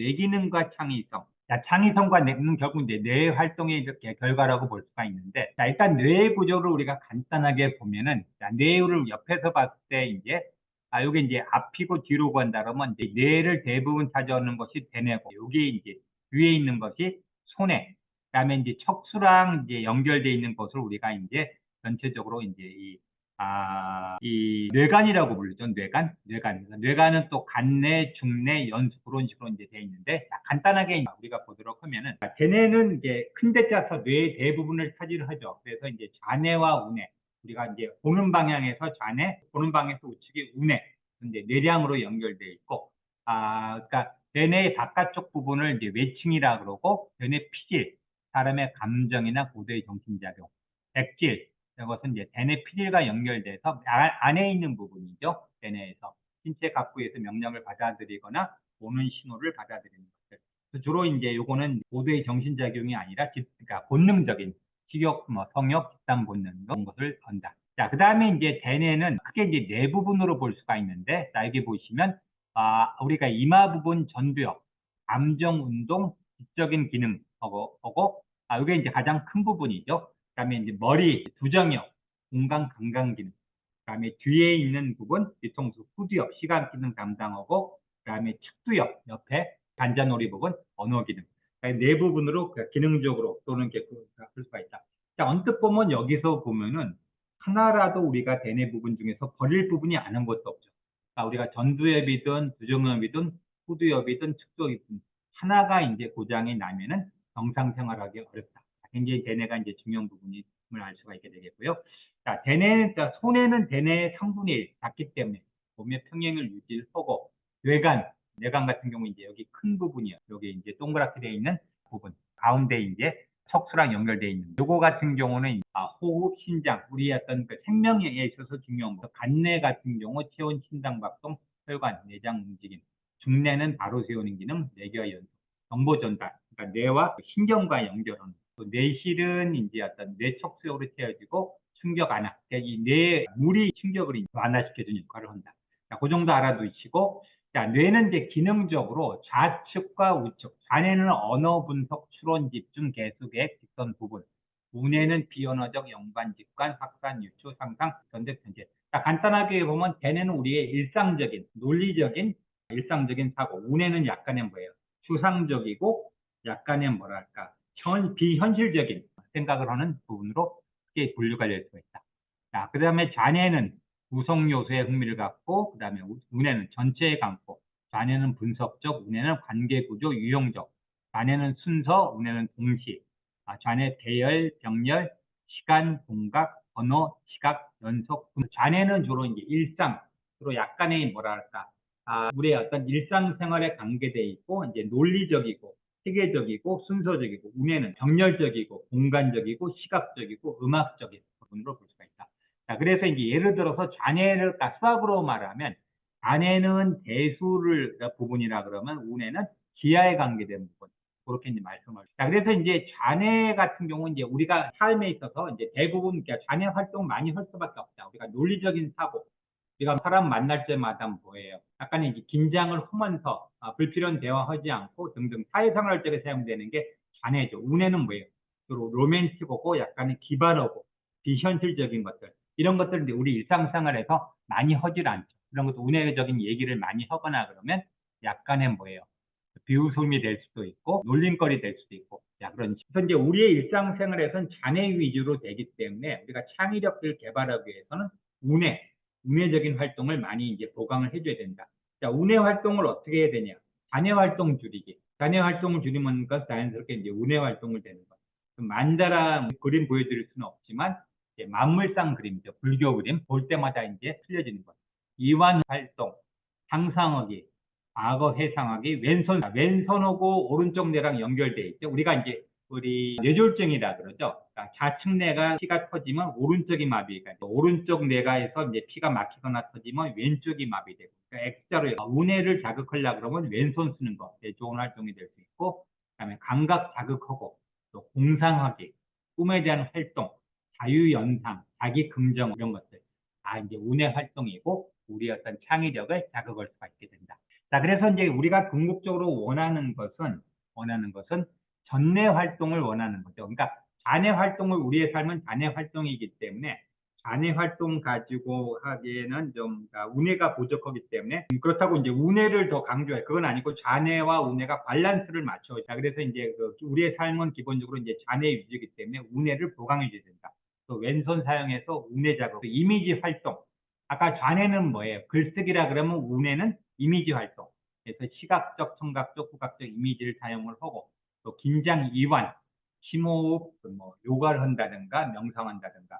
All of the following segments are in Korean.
뇌기능과 창의성. 자, 창의성과 뇌는 결국 이제 뇌 활동의 이렇게 결과라고 볼 수가 있는데, 자, 일단 뇌 구조를 우리가 간단하게 보면은, 자, 뇌를 옆에서 봤을 때 이제, 요게 이제 앞이고 뒤로 간다 그러면 이제 뇌를 대부분 차지하는 것이 대뇌고, 요게 이제 위에 있는 것이 소뇌, 그다음에 이제 척수랑 이제 연결되어 있는 것을 우리가 이제 전체적으로 이제 이 뇌간이라고 부르죠. 뇌간. 뇌간은 또 간내, 중내, 연수 그런 식으로 이제 되어 있는데, 자, 간단하게 우리가 보도록 하면은, 자, 대뇌는 이제 큰 데 짜서 뇌의 대부분을 차지를 하죠. 그래서 이제 좌뇌와 우뇌, 우리가 이제 보는 방향에서 좌뇌, 보는 방향에서 우측이 우뇌, 이제 뇌량으로 연결되어 있고, 그러니까 대뇌의 바깥쪽 부분을 이제 외층이라 그러고, 대뇌 피질, 사람의 감정이나 고도의 정신작용, 백질, 이것은 이제 대뇌 피질과 연결돼서 안에 있는 부분이죠. 대뇌에서 신체 각부에서 명령을 받아들이거나 보는 신호를 받아들이는 것들. 주로 이제 요거는 고도의 정신작용이 아니라 그러니까 본능적인 식욕, 성욕, 집단 본능 이런 것을 건다. 자, 그 다음에 이제 대뇌는 크게 이제 네 부분으로 볼 수가 있는데, 자, 여기 보시면 우리가 이마 부분 전두엽, 감정, 운동, 지적인 기능 하고 이게 이제 가장 큰 부분이죠. 그다음에 이제 머리, 두정엽, 공간 감각 기능. 그다음에 뒤에 있는 부분, 뒤통수, 후두엽, 시각 기능 담당하고, 그다음에 측두엽 옆에 관자놀이 부분, 언어 기능. 그러니까 네 부분으로 기능적으로 또는 이렇게 볼 수가 있다. 자, 언뜻 보면 여기서 보면은 하나라도 우리가 대뇌 부분 중에서 버릴 부분이 아는 것도 없죠. 그러니까 우리가 전두엽이든 두정엽이든 후두엽이든 측두엽이든 하나가 이제 고장이 나면은 정상 생활하기 어렵다. 굉장히 대뇌가 이제 중요한 부분임을 알 수가 있게 되겠고요. 자, 그러니까 소뇌는 대뇌의 3분의 1 작기 때문에 몸의 평행을 유지하고, 뇌간 같은 경우 이제 여기 큰 부분이요. 여기 이제 동그랗게 되어 있는 부분, 가운데 이제 척수랑 연결되어 있는. 요거 같은 경우는 호흡, 신장, 우리의 어떤 그 생명에 있어서 중요한 거. 간내 같은 경우 체온, 심장 박동, 혈관, 내장 움직임. 중뇌는 바로 세우는 기능, 뇌기와 연속, 정보 전달. 그러니까 뇌와 신경과 연결하는. 또 뇌실은 이제 어떤 뇌 척수역으로 채워지고 충격 완화. 그러니까 이 뇌 물이 충격을 완화시켜주는 역할을 한다. 자, 그 정도 알아두시고, 자, 뇌는 이제 기능적으로 좌측과 우측, 좌뇌는 언어 분석, 추론, 집중, 개수, 계획, 직선 부분, 우뇌는 비언어적 연관, 직관, 확산, 유추, 상상, 견적, 전제. 자, 간단하게 보면 대뇌는 우리의 일상적인, 논리적인, 일상적인 사고, 우뇌는 약간의 뭐예요? 추상적이고 약간의 뭐랄까 비현실적인 생각을 하는 부분으로 크게 분류가 될 수가 있다. 자, 그 다음에 좌뇌는 구성 요소에 흥미를 갖고, 그 다음에 우뇌는 전체에 감고, 좌뇌는 분석적, 우뇌는 관계구조, 유형적, 좌뇌는 순서, 우뇌는 동시, 좌뇌 대열, 병렬, 시간, 공각, 언어, 시각, 연속. 좌뇌는 주로 이제 일상, 주로 약간의 뭐랄까, 우리의 어떤 일상생활에 관계되어 있고, 이제 논리적이고, 체계적이고, 순서적이고, 우뇌는 병렬적이고, 공간적이고, 시각적이고, 음악적인 부분으로 볼 수가 있다. 자, 그래서 이제 예를 들어서 좌뇌를 수학으로 말하면, 좌뇌는 대수를 부분이라 그러면, 우뇌는 기하에 관계된 부분. 그렇게 이제 말씀을. 자, 그래서 이제 좌뇌 같은 경우는 이제 우리가 삶에 있어서 이제 대부분 좌뇌 활동을 많이 할 수밖에 없다. 우리가 논리적인 사고, 우리가 사람 만날 때마다 뭐예요? 약간 이제 긴장을 하면서 불필요한 대화하지 않고 등등 사회생활 할 때 사용되는 게 좌뇌죠. 우뇌는 뭐예요? 주로 로맨틱하고 약간의 기발하고 비현실적인 것들. 이런 것들은 이제 우리 일상생활에서 많이 하질 않죠. 이런 것도 운해적인 얘기를 많이 하거나 그러면 약간의 뭐예요? 비웃음이 될 수도 있고 놀림거리 될 수도 있고, 자, 그런 그래서 이제 우리의 일상생활에서는 잔해 위주로 되기 때문에 우리가 창의력을 개발하기 위해서는 운해적인 활동을 많이 이제 보강을 해줘야 된다. 자, 운해 활동을 어떻게 해야 되냐? 잔해 활동 줄이기. 잔해 활동을 줄이면 자연스럽게 이제 운해 활동을 되는 거. 만다라 그림 보여드릴 수는 없지만 이제 만물상 그림이죠. 불교 그림 볼 때마다 이제 틀려지는 것. 이완 활동, 상상하기, 과거 회상하기, 왼손하고 오른쪽 뇌랑 연결돼 있죠. 우리가 이제 우리 뇌졸중이라 그러죠. 그러니까 좌측 뇌가 피가 터지면 오른쪽이 마비가 되고, 오른쪽 뇌가에서 이제 피가 막히거나 터지면 왼쪽이 마비되고, 그러니까 X자로 우뇌를 자극하려고 그러면 왼손 쓰는 거 좋은 활동이 될 수 있고, 그다음에 감각 자극하고 또 공상하기, 꿈에 대한 활동, 자유연상, 자기 긍정 이런 것들 다 이제 운의 활동이고 우리 어떤 창의력을 자극할 수가 있게 된다. 자, 그래서 이제 우리가 궁극적으로 원하는 것은 전내 활동을 원하는 거죠. 그러니까 자뇌 활동을 우리의 삶은 자뇌 활동이기 때문에 자뇌 활동 가지고 하기에는 좀 운해가 부족하기 때문에 그렇다고 이제 운해를 더 강조해. 그건 아니고 자뇌와 운해가 밸런스를 맞춰. 자, 그래서 이제 우리의 삶은 기본적으로 이제 자뇌 위주이기 때문에 운해를 보강해 줘야 된다. 또 왼손 사용해서 운해 작업, 이미지 활동. 아까 좌뇌는 뭐예요? 글쓰기라 그러면 운해는 이미지 활동. 그래서 시각적, 청각적, 후각적 이미지를 사용을 하고 또 긴장 이완, 심호흡, 뭐 요가를 한다든가 명상한다든가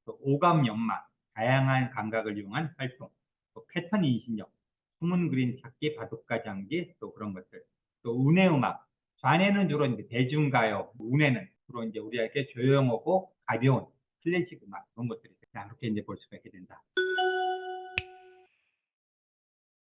또 오감 연마, 다양한 감각을 이용한 활동, 또 패턴 인식력, 숨은 그림 찾기, 바둑가 장기, 또 그런 것들. 또 운해 음악, 좌뇌는 주로 이제 대중가요, 운해는 주로 이제 우리에게 조용하고 가벼운 클래식 음악 그런 것들이 자, 그렇게 이제 볼 수가 있습니다.